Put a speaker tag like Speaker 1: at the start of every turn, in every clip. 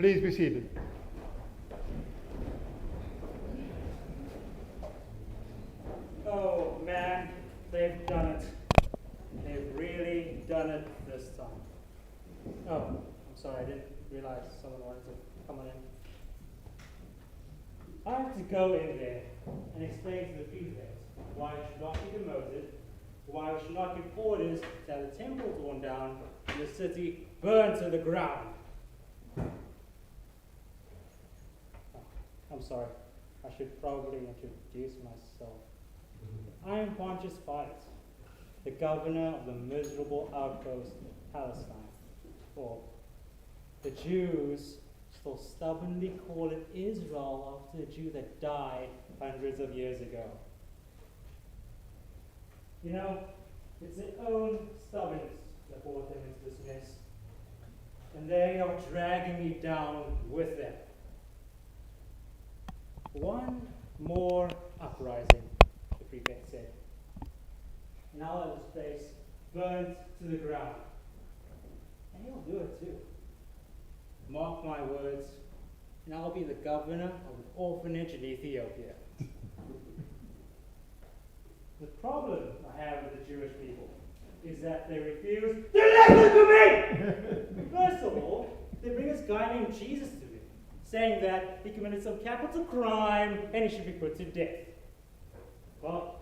Speaker 1: Please be seated.
Speaker 2: Oh man, they've done it. They've really done it this time. Oh, I'm sorry, I didn't realize someone wanted to come on in. I have to go in there and explain to the prefect why I should not be demoted, why we should not give orders to have the temple torn down and the city burned to the ground. Oh, I'm sorry, I should probably introduce myself. I am Pontius, the governor of the miserable outpost of Palestine. Or the Jews still stubbornly call it Israel after a Jew that died hundreds of years ago. You know, it's their own stubbornness that brought them into this mess. And they are dragging me down with them. One more uprising, the prefect said, and I'll have this place burnt to the ground. And he'll do it too. Mark my words, and I'll be the governor of an orphanage in Ethiopia. The problem I have with the Jewish people is that they refuse to listen to me! First of all, they bring this guy named Jesus to me, saying that he committed some capital crime and he should be put to death. Well,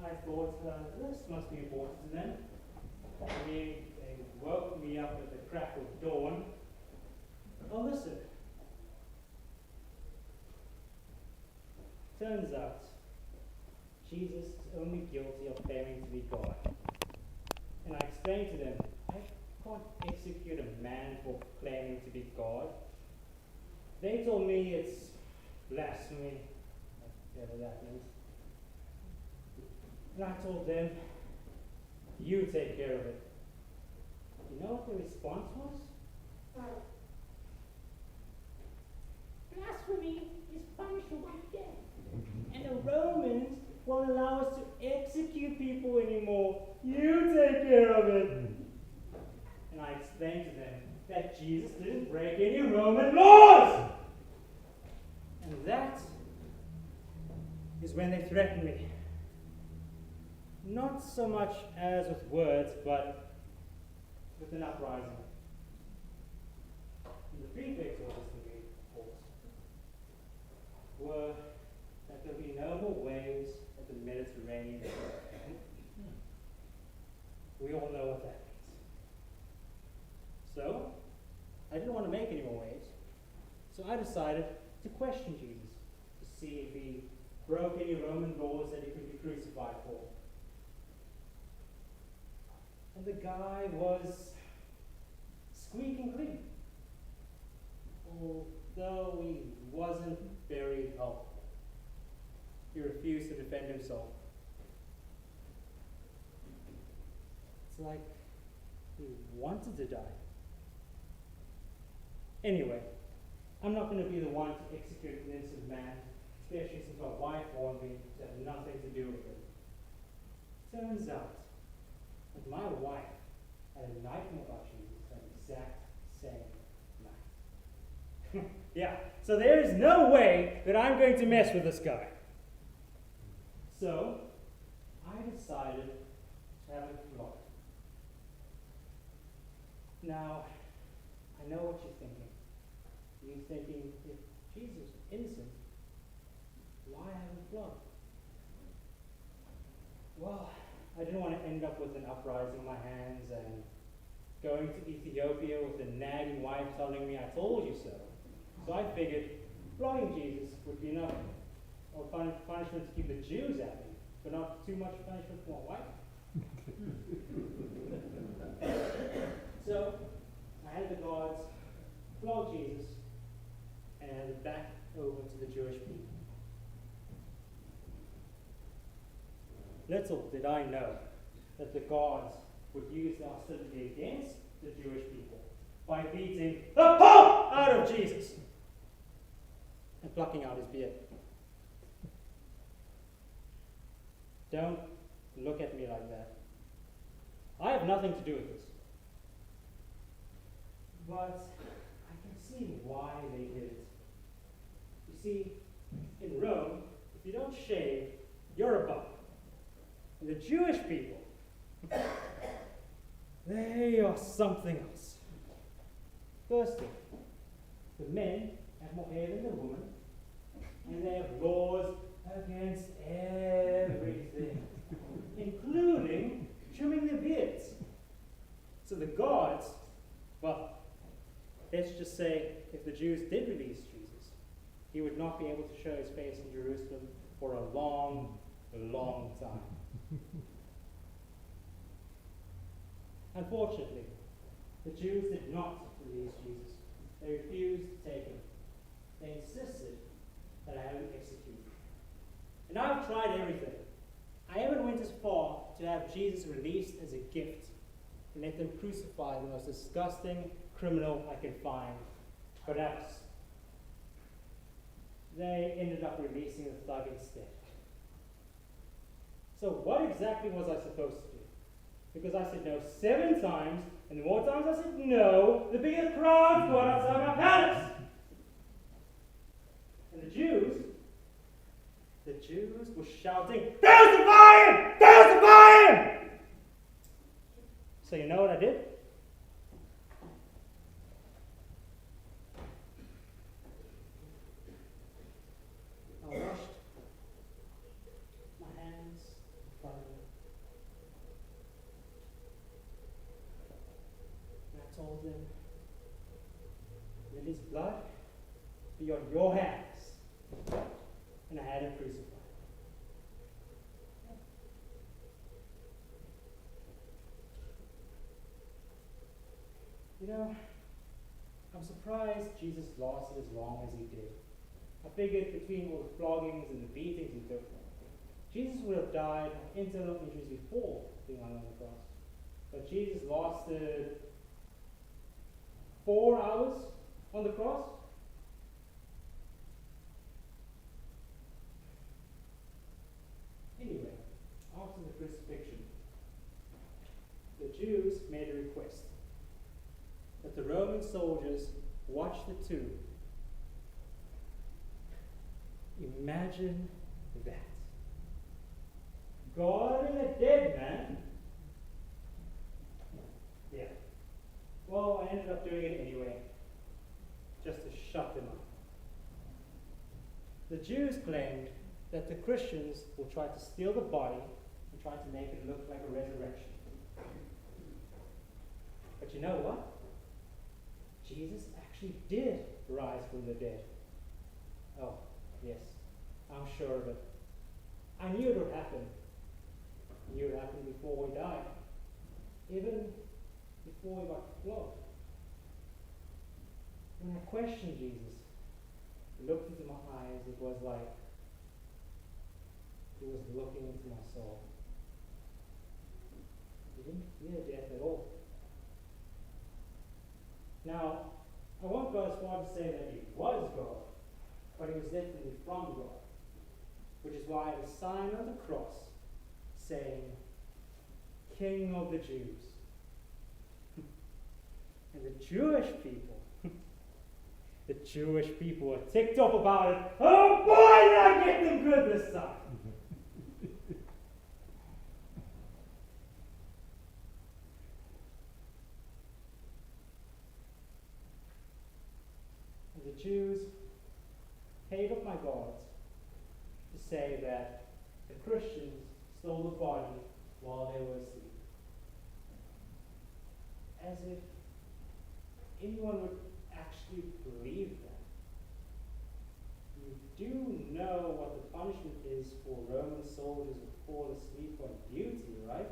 Speaker 2: I thought this must be important to them. I mean, they woke me up at the crack of dawn. Well, listen. Turns out, Jesus is only guilty of claiming to be God. And I explained to them, I can't execute a man for claiming to be God. They told me it's blasphemy, whatever that means. And I told them, you take care of it. You know what the response was? Blasphemy is punishable by death. And the Romans won't allow us to execute people anymore. You take care of it. And I explained to them that Jesus didn't break any Roman laws. And that is when they threatened me. Not so much as with words, but with an uprising. And the prefect's orders to me, of course, were that there be no more waves at the Mediterranean. We all know what that means. So, I didn't want to make any more waves. So I decided to question Jesus to see if he broke any Roman laws that he could be crucified for. And the guy was squeaking clean, although he wasn't very helpful. He refused to defend himself. It's like he wanted to die. Anyway, I'm not going to be the one to execute an innocent man, especially since my wife warned me to have nothing to do with it. Turns out that my wife had a nightmare about Jesus that exact same night. Yeah, so there is no way that I'm going to mess with this guy. So, I decided to have him flogged. Now, I know what you're thinking. You're thinking, if Jesus is innocent, why have him flogged? Well, I didn't want to end up with an uprising in my hands and going to Ethiopia with a nagging wife telling me, I told you so. So I figured flogging Jesus would be enough or punishment to keep the Jews happy, but not too much punishment for my wife. So I had the guards flog Jesus and hand it back over to the Jewish people. Little did I know that the guards would use the hostility against the Jewish people by beating the pulp out of Jesus and plucking out his beard. Don't look at me like that. I have nothing to do with this. But I can see see why they did it. You see, in Rome, if you don't shave, you're a bum. And the Jewish people, they are something else. Firstly, the men have more hair than the women, and they have laws against everything, including trimming their beards. So the guards, well, let's just say if the Jews did release Jesus, he would not be able to show his face in Jerusalem for a long, long time. Unfortunately, the Jews did not release Jesus. They refused to take him. They insisted that I have him executed. And I've tried everything. I even went as far to have Jesus released as a gift and let them crucify the most disgusting criminal I could find. But else, they ended up releasing the thug instead. So what exactly was I supposed to do? Because I said no 7 times, and the more times I said no, the bigger crowds got outside my palace. And the Jews were shouting, "Crucify him! Crucify him!" So you know what I did? I washed my hands in front of him. And I told him, "Let his blood be on your hands." And I had him crucified. You know, I'm surprised Jesus lasted as long as he did. I figured between all the floggings and the beatings he took, Jesus would have died of internal injuries before being hung on the cross. But Jesus lasted 4 hours on the cross. Anyway, after the crucifixion, the Jews made a request that the Roman soldiers watch the tomb. Imagine that. God and a dead man. Yeah. Well, I ended up doing it anyway, just to shut them up. The Jews claimed that the Christians will try to steal the body and try to make it look like a resurrection. But you know what? Jesus actually did rise from the dead. Oh, yes, I'm sure of it. I knew it would happen. I knew it would happen before we died. Even before we got flogged. When I questioned Jesus, he looked into my eyes, it was like he was looking into my soul. He didn't fear death at all. Now, I won't go as far to say that he was God, but he was definitely from God, which is why the sign on the cross saying, King of the Jews. And the Jewish people were ticked off about it. Oh boy, did I get them good this time! The Jews paid off my guards to say that the Christians stole the body while they were asleep. As if anyone would actually believe that. You do know what the punishment is for Roman soldiers who fall asleep on duty, right?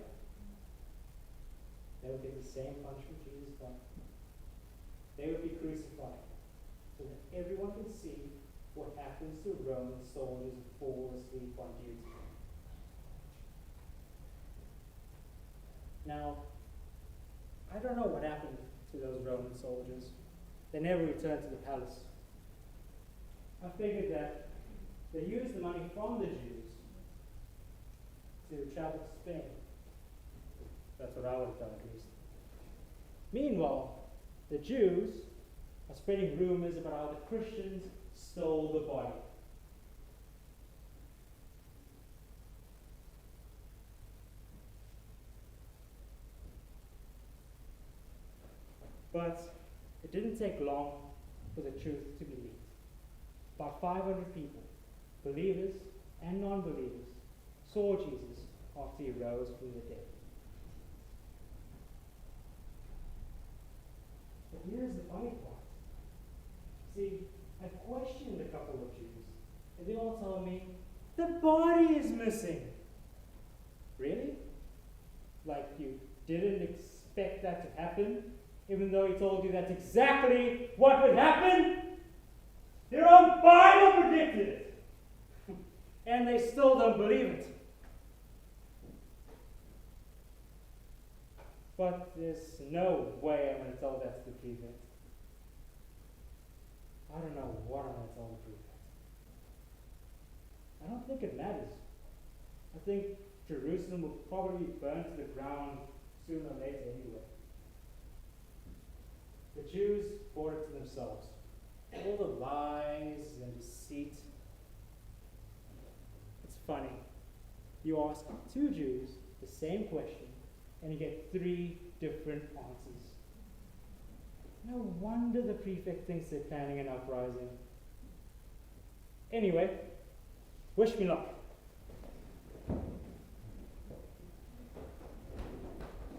Speaker 2: They would get the same punishment Jesus got. They would be crucified, so that everyone can see what happens to Roman soldiers who fall asleep on duty. Now, I don't know what happened to those Roman soldiers. They never returned to the palace. I figured that they used the money from the Jews to travel to Spain. That's what I would have done, at least. Meanwhile, the Jews are spreading rumors about how the Christians stole the body. But it didn't take long for the truth to be leaked. About 500 people, believers and non-believers, saw Jesus after he rose from the dead. But here's the funny part. See, I questioned a couple of Jews, and they all told me, the body is missing. Really? Like you didn't expect that to happen, even though he told you that's exactly what would happen? Their own Bible predicted it. And they still don't believe it. But there's no way I'm going to tell that to the prefect. I don't know what I'm going to tell the prefect. I don't think it matters. I think Jerusalem will probably be burned to the ground sooner or later anyway. The Jews brought it to themselves. All the lies and deceit. It's funny. You ask two Jews the same question, and you get 3 different answers. No wonder the prefect thinks they're planning an uprising. Anyway, wish me luck.